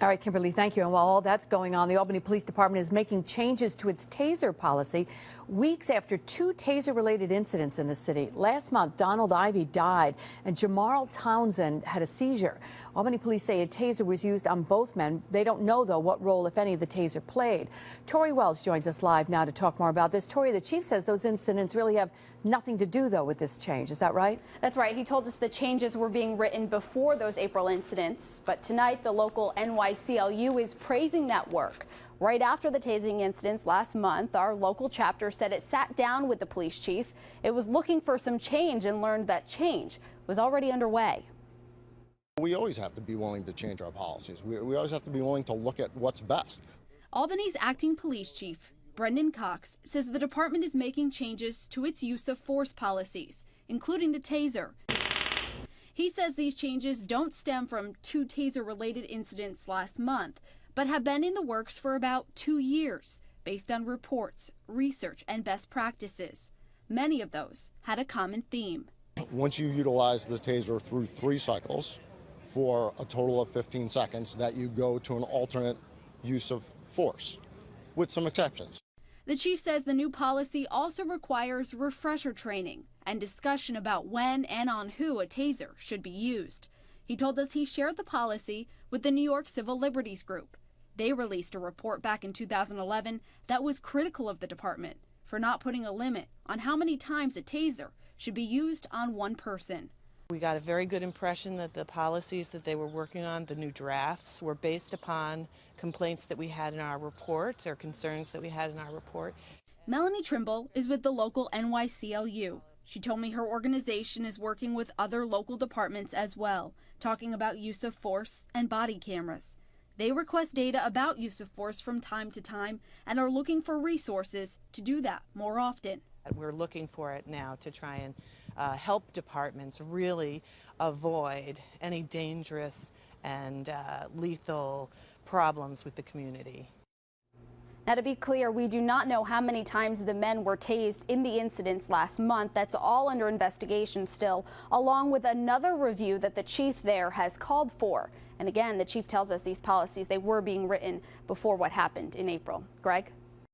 All right, Kimberly, thank you. And while all that's going on, the Albany Police Department is making changes to its Taser policy weeks after two Taser-related incidents in the city. Last month, Donald Ivy died and Jamarl Townsend had a seizure. Albany Police say a Taser was used on both men. They don't know, though, what role, if any, the Taser played. Tori Wells joins us live now to talk more about this. Tori, the chief says those incidents really have nothing to do, though, with this change. Is that right? That's right. He told us the changes were being written before those April incidents. But tonight, the local NYCLU is praising that work. Right after the tasing incidents last month, our local chapter said it sat down with the police chief. It was looking for some change and learned that change was already underway. We always have to be willing to change our policies. We always have to be willing to look at what's best. Albany's acting police chief, Brendan Cox, says the department is making changes to its use of force policies, including the Taser. He says these changes don't stem from two Taser-related incidents last month, but have been in the works for about 2 years, based on reports, research, and best practices. Many of those had a common theme. Once you utilize the Taser through 3 cycles for a total of 15 seconds, that you go to an alternate use of force, with some exceptions. The chief says the new policy also requires refresher training and discussion about when and on who a Taser should be used. He told us he shared the policy with the New York Civil Liberties Group. They released a report back in 2011 that was critical of the department for not putting a limit on how many times a Taser should be used on one person. We got a very good impression that the policies that they were working on, the new drafts, were based upon complaints that we had in our report or concerns that we had in our report. Melanie Trimble is with the local NYCLU. She told me her organization is working with other local departments as well, talking about use of force and body cameras. They request data about use of force from time to time and are looking for resources to do that more often. We're looking for it now to try and help departments really avoid any dangerous and lethal problems with the community. Now, to be clear, we do not know how many times the men were tased in the incidents last month. That's all under investigation still, along with another review that the chief there has called for. And again, the chief tells us these policies, they were being written before what happened in April. Greg?